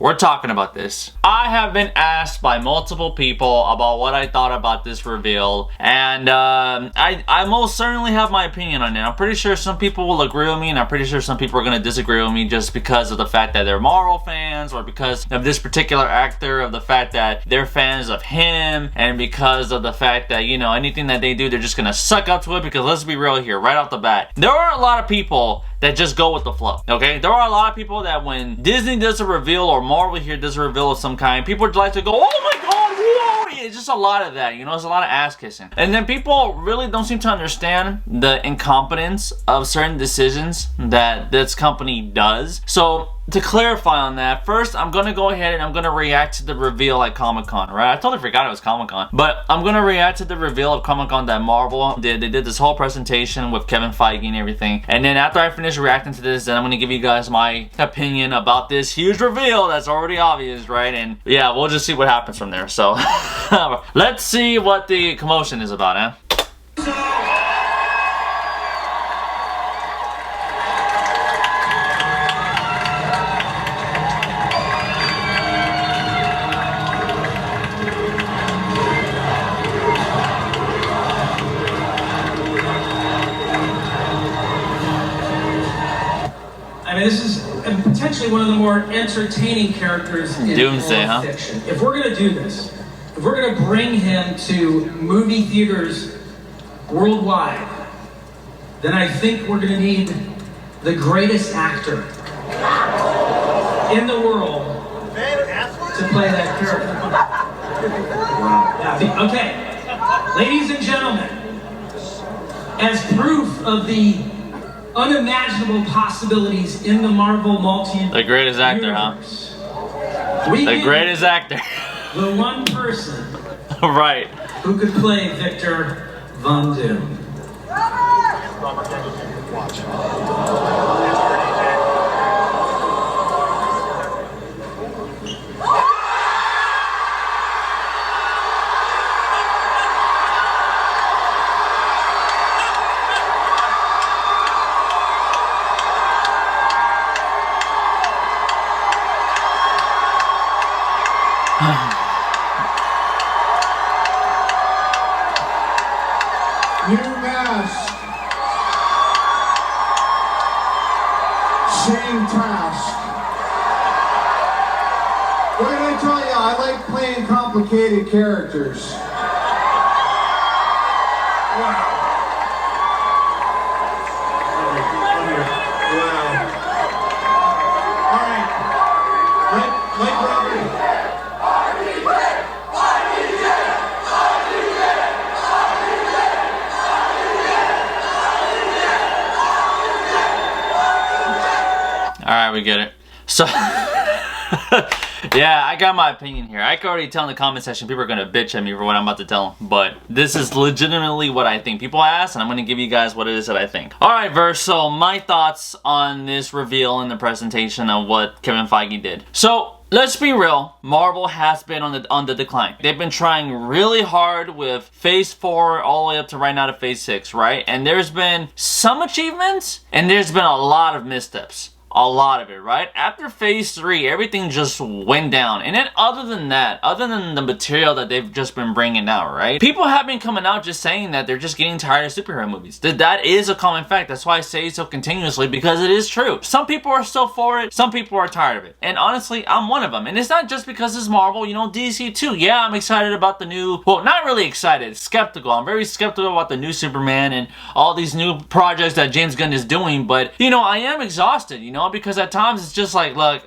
we're talking about this. I have been asked by multiple people about what I thought about this reveal, and I most certainly have my opinion on it. I'm pretty sure some people will agree with me, and I'm pretty sure some people are going to disagree with me just because of the fact that they're Marvel fans, or because of this particular actor, of the fact that they're fans of him, and because of the fact that, you know, anything that they do, they're just going to suck up to it. Because let's be real here, right off the bat, there are a lot of people that just go with the flow, okay? There are a lot of people that when Disney does a reveal, or Marvel here does a reveal of some kind, people would like to go, oh my god, whoa! It's just a lot of that, you know, there's a lot of ass kissing. And then people really don't seem to understand the incompetence of certain decisions that this company does. So, to clarify on that, first I'm gonna go ahead and I'm gonna react to the reveal at Comic-Con, right? I totally forgot it was Comic-Con. But I'm gonna react to the reveal of Comic-Con that Marvel did. They did this whole presentation with Kevin Feige and everything. And then after I finish reacting to this, then I'm gonna give you guys my opinion about this huge reveal that's already obvious, right? And yeah, we'll just see what happens from there. So, let's see what the commotion is about, eh? I mean, this is potentially one of the more entertaining characters in Doomsday, all fiction. If we're going to do this, if we're going to bring him to movie theaters worldwide, then I think we're going to need the greatest actor in the world to play that character. Yeah, okay, ladies and gentlemen, as proof of the unimaginable possibilities in the Marvel multi-universe. The greatest actor, huh? The greatest actor. The one person right. who could play Victor Von Doom. New mask. Same task. What did I tell you? I like playing complicated characters. Wow. All right. Like Robert. Alright, we get it. So, yeah, I got my opinion here. I can already tell in the comment section people are going to bitch at me for what I'm about to tell them. But this is legitimately what I think. People ask, and I'm going to give you guys what it is that I think. Alright, Verse, so my thoughts on this reveal and the presentation of what Kevin Feige did. So, let's be real, Marvel has been on the decline. They've been trying really hard with Phase 4 all the way up to right now to Phase 6, right? And there's been some achievements, and there's been a lot of missteps. A lot of it, right? After Phase 3, everything just went down. And then other than that, other than the material that they've just been bringing out, right? People have been coming out just saying that they're just getting tired of superhero movies. That is a common fact. That's why I say it so continuously, because it is true. Some people are still for it. Some people are tired of it. And honestly, I'm one of them. And it's not just because it's Marvel, you know, DC too. Yeah, I'm excited about the new, well, not really excited, skeptical. I'm very skeptical about the new Superman and all these new projects that James Gunn is doing. But, you know, I am exhausted, you know, because at times it's just like, look,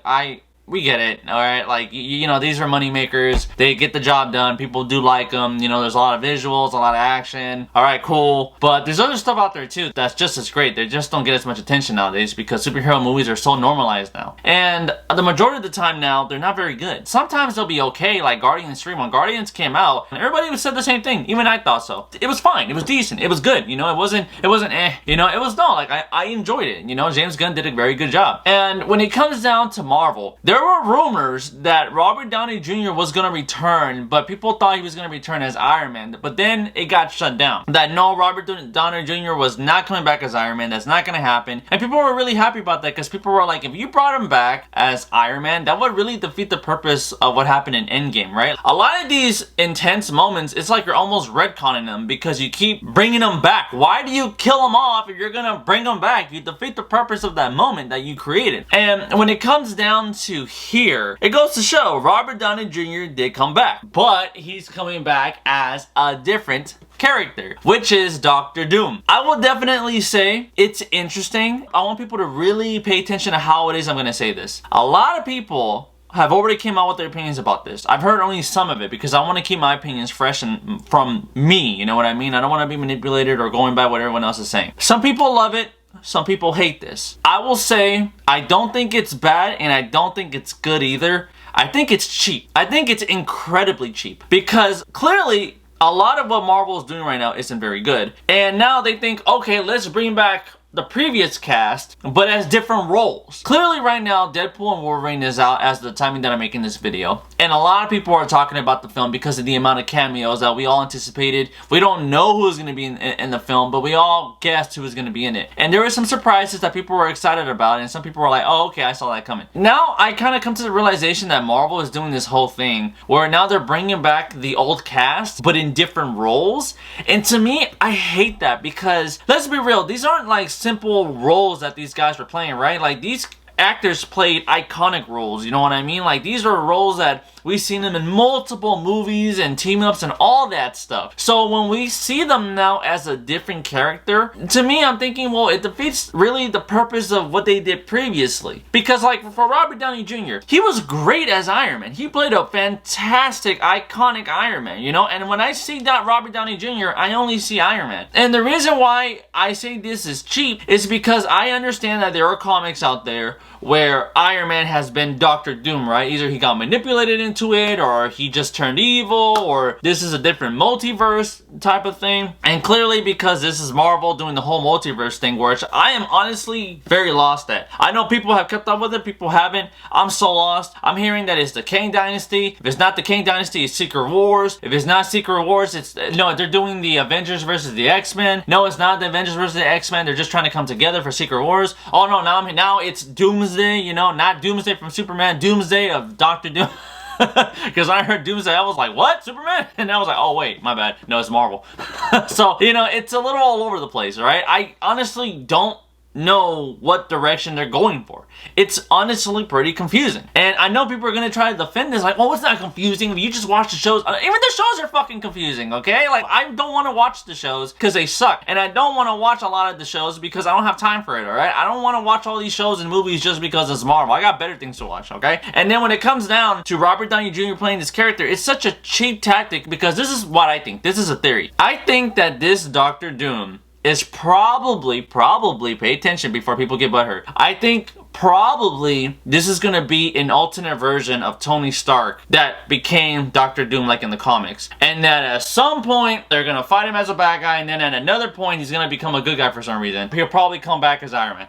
we get it, alright? Like, you know, these are money makers. They get the job done. People do like them. You know, there's a lot of visuals, a lot of action. Alright, cool. But there's other stuff out there, too, that's just as great. They just don't get as much attention nowadays because superhero movies are so normalized now. And the majority of the time now, they're not very good. Sometimes they'll be okay, like Guardians 3. When Guardians came out, everybody said the same thing. Even I thought so. It was fine. It was decent. It was good. You know, it wasn't eh. You know, it was no, like, I enjoyed it. You know, James Gunn did a very good job. And when it comes down to Marvel, there There were rumors that Robert Downey Jr. was going to return, but people thought he was going to return as Iron Man. But then it got shut down. That no, Robert Downey Jr. was not coming back as Iron Man. That's not going to happen. And people were really happy about that because people were like, if you brought him back as Iron Man, that would really defeat the purpose of what happened in Endgame, right? A lot of these intense moments, it's like you're almost retconning them because you keep bringing them back. Why do you kill them off if you're going to bring them back? You defeat the purpose of that moment that you created. And when it comes down to here, it goes to show Robert Downey Jr. did come back, but he's coming back as a different character, which is Doctor Doom. I will definitely say it's interesting. I want people to really pay attention to how it is I'm going to say this. A lot of people have already came out with their opinions about this. I've heard only some of it because I want to keep my opinions fresh and from me, you know what I mean? I don't want to be manipulated or going by what everyone else is saying. Some people love it. Some people hate this. I will say I don't think it's bad and I don't think it's good either. I think it's cheap. I think it's incredibly cheap because clearly a lot of what Marvel is doing right now isn't very good. And now they think, okay, let's bring back the previous cast, but as different roles. Clearly right now, Deadpool and Wolverine is out as the timing that I'm making this video. And a lot of people are talking about the film because of the amount of cameos that we all anticipated. We don't know who's going to be in the film, but we all guessed who was going to be in it. And there were some surprises that people were excited about, and some people were like, oh, okay, I saw that coming. Now, I kind of come to the realization that Marvel is doing this whole thing where now they're bringing back the old cast, but in different roles. And to me, I hate that because, let's be real, these aren't like simple roles that these guys were playing, right? Like these actors played iconic roles, you know what I mean? Like these are roles that we've seen them in multiple movies and team-ups and all that stuff. So when we see them now as a different character, to me I'm thinking, well, it defeats really the purpose of what they did previously. Because like for Robert Downey Jr., he was great as Iron Man. He played a fantastic, iconic Iron Man, you know? And when I see that Robert Downey Jr., I only see Iron Man. And the reason why I say this is cheap is because I understand that there are comics out there where Iron Man has been Doctor Doom, right? Either he got manipulated into it, or he just turned evil, or this is a different multiverse type of thing. And clearly because this is Marvel doing the whole multiverse thing, which I am honestly very lost at. I know people have kept up with it, people haven't. I'm so lost. I'm hearing that it's the Kang Dynasty. If it's not the Kang Dynasty, it's Secret Wars. If it's not Secret Wars, it's, no, they're doing the Avengers versus the X-Men. No, it's not the Avengers versus the X-Men. They're just trying to come together for Secret Wars. Oh no, now it's Doomsday, you know, not Doomsday from Superman, Doomsday of Doctor Doom. Because I heard Doomsday, I was like, what? Superman? And I was like, oh wait, my bad. No, it's Marvel. So, you know, it's a little all over the place, right? I honestly don't know what direction they're going for. It's honestly pretty confusing. And I know people are going to try to defend this like, well, it's not confusing if you just watch the shows. Even the shows are fucking confusing, okay? Like, I don't want to watch the shows because they suck. And I don't want to watch a lot of the shows because I don't have time for it, alright? I don't want to watch all these shows and movies just because it's Marvel. I got better things to watch, okay? And then when it comes down to Robert Downey Jr. playing this character, it's such a cheap tactic because this is what I think. This is a theory. I think that this Doctor Doom is probably, pay attention before people get butthurt. I think probably this is gonna be an alternate version of Tony Stark that became Doctor Doom like in the comics. And that at some point, they're gonna fight him as a bad guy, and then at another point, he's gonna become a good guy for some reason. He'll probably come back as Iron Man.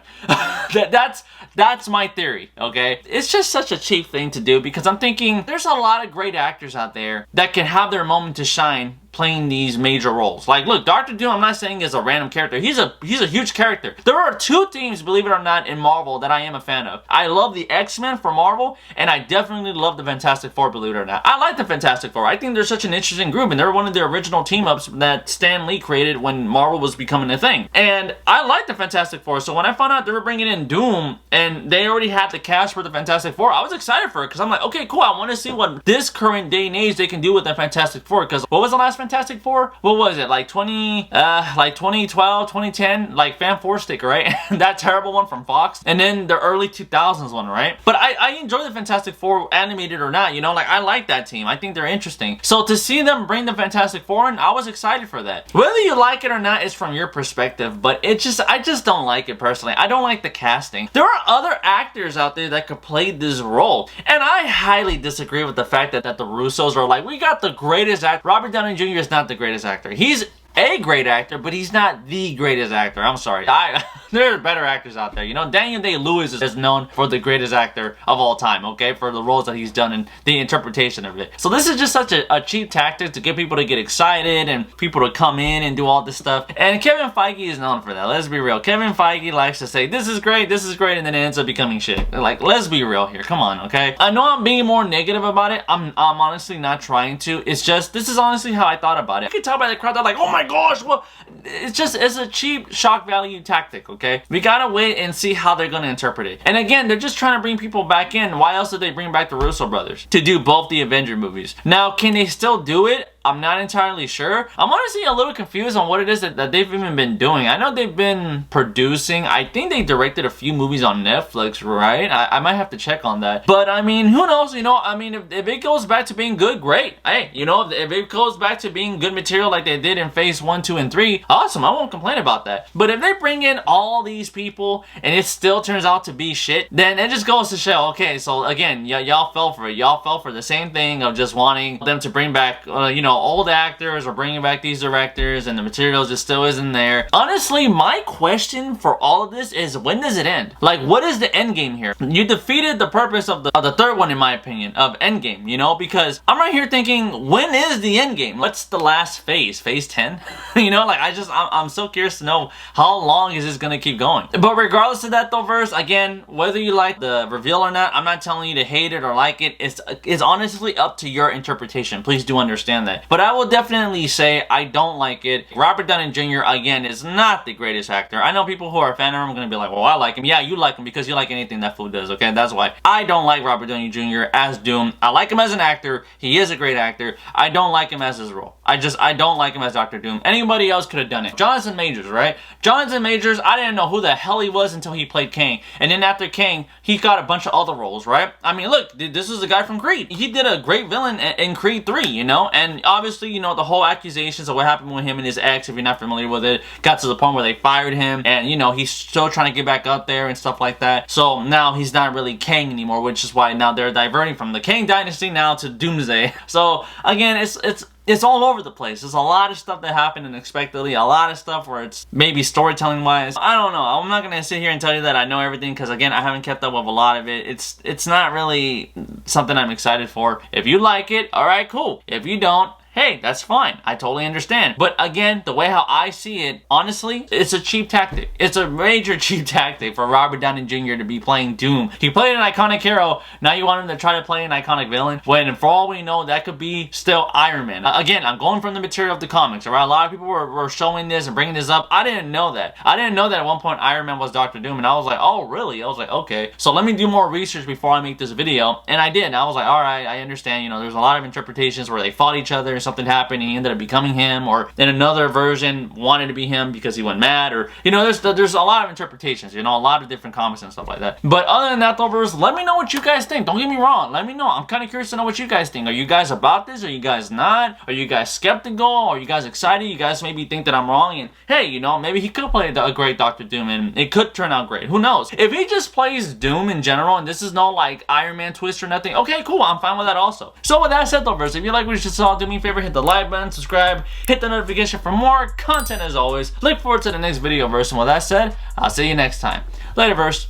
That's my theory, okay? It's just such a cheap thing to do because I'm thinking there's a lot of great actors out there that can have their moment to shine playing these major roles. Like, look, Doctor Doom, I'm not saying is a random character. He's a huge character. There are two teams, believe it or not, in Marvel that I am a fan of. I love the X-Men for Marvel, and I definitely love the Fantastic Four, believe it or not. I like the Fantastic Four. I think they're such an interesting group, and they're one of the original team-ups that Stan Lee created when Marvel was becoming a thing. And I like the Fantastic Four, so when I found out they were bringing in Doom, and they already had the cast for the Fantastic Four, I was excited for it, because I'm like, okay, cool, I want to see what this current day and age they can do with the Fantastic Four, because what was the last Fantastic Four? What was it? Like 2012, 2010, like Fan Four Stick, right? That terrible one from Fox. And then the early 2000s one, right? But I enjoy the Fantastic Four, animated or not, you know, like I like that team. I think they're interesting. So to see them bring the Fantastic Four in, I was excited for that. Whether you like it or not is from your perspective, but I just don't like it personally. I don't like the casting. There are other actors out there that could play this role, and I highly disagree with the fact that the Russos are like, we got the greatest actor. Robert Downey Jr. is not the greatest actor. He's a great actor, but he's not the greatest actor. I'm sorry. There are better actors out there. You know, Daniel Day-Lewis is known for the greatest actor of all time, okay? For the roles that he's done and the interpretation of it. So this is just such a cheap tactic to get people to get excited and people to come in and do all this stuff. And Kevin Feige is known for that. Let's be real. Kevin Feige likes to say, this is great, and then it ends up becoming shit. Like, let's be real here. Come on, okay? I know I'm being more negative about it. I'm honestly not trying to. It's just, this is honestly how I thought about it. You can tell by the crowd, they're like, oh my gosh, well, it's a cheap shock value tactic, okay? We gotta wait and see how they're gonna interpret it. And again, they're just trying to bring people back in. Why else did they bring back the Russo brothers? To do both the Avenger movies. Now, can they still do it? I'm not entirely sure. I'm honestly a little confused on what it is that they've even been doing. I know they've been producing. I think they directed a few movies on Netflix, right? I might have to check on that. But I mean, who knows? You know, I mean, if it goes back to being good, great. Hey, you know, if it goes back to being good material like they did in Phase 1, 2, and 3, awesome. I won't complain about that. But if they bring in all these people and it still turns out to be shit, then it just goes to show, okay, so again, y'all fell for it. Y'all fell for the same thing of just wanting them to bring back, you know, old actors or bringing back these directors and the material just still isn't there. Honestly, my question for all of this is, when does it end? Like, what is the end game here? You defeated the purpose of the third one, in my opinion, of end game, you know, because I'm right here thinking, when is the end game? What's the last phase? Phase 10? You know, like, I'm so curious to know how long is this gonna keep going. But regardless of that though, verse, again, whether you like the reveal or not, I'm not telling you to hate it or like it. It's honestly up to your interpretation. Please do understand that. But I will definitely say I don't like it. Robert Downey Jr. again is not the greatest actor. I know people who are a fan of him are gonna be like, well, I like him. Yeah, you like him because you like anything that fool does, okay? That's why. I don't like Robert Downey Jr. as Doom. I like him as an actor. He is a great actor. I don't like him as his role. I don't like him as Dr. Doom. Anybody else could have done it. Jonathan Majors, right? Jonathan Majors, I didn't know who the hell he was until he played Kang. And then after Kang, he got a bunch of other roles, right? I mean, look, this is the guy from Creed. He did a great villain in Creed 3, you know? And obviously, you know, the whole accusations of what happened with him and his ex, if you're not familiar with it, got to the point where they fired him. And, you know, he's still trying to get back up there and stuff like that. So now he's not really Kang anymore, which is why now they're diverting from the Kang dynasty now to Doomsday. So, again, it's all over the place. There's a lot of stuff that happened unexpectedly, a lot of stuff where it's maybe storytelling wise. I don't know. I'm not gonna sit here and tell you that I know everything, because again, I haven't kept up with a lot of it. It's not really something I'm excited for. If you like it, alright, cool. If you don't, hey, that's fine. I totally understand. But again, the way how I see it, honestly, it's a cheap tactic. It's a major cheap tactic for Robert Downey Jr. to be playing Doom. He played an iconic hero. Now you want him to try to play an iconic villain? When for all we know, that could be still Iron Man. Again, I'm going from the material of the comics, alright? A lot of people were showing this and bringing this up. I didn't know that. I didn't know that at one point Iron Man was Dr. Doom, and I was like, oh, really? I was like, okay. So let me do more research before I make this video. And I did. And I was like, alright, I understand. You know, there's a lot of interpretations where they fought each other and something happened and he ended up becoming him, or in another version wanted to be him because he went mad, or, you know, there's a lot of interpretations, you know, a lot of different comics and stuff like that. But other than that though, verse, let me know what you guys think. Don't get me wrong. Let me know. I'm kind of curious to know what you guys think. Are you guys about this? Are you guys not? Are you guys skeptical? Are you guys excited? You guys maybe think that I'm wrong, and hey, you know, maybe he could play a great Dr. Doom and it could turn out great. Who knows? If he just plays Doom in general and this is no like Iron Man twist or nothing, okay, cool. I'm fine with that also. So with that said though, verse, if you like what you just saw, do me a favor, hit the like button, subscribe, hit the notification for more content as always. Look forward to the next video, verse. And with that said, I'll see you next time. Later, verse.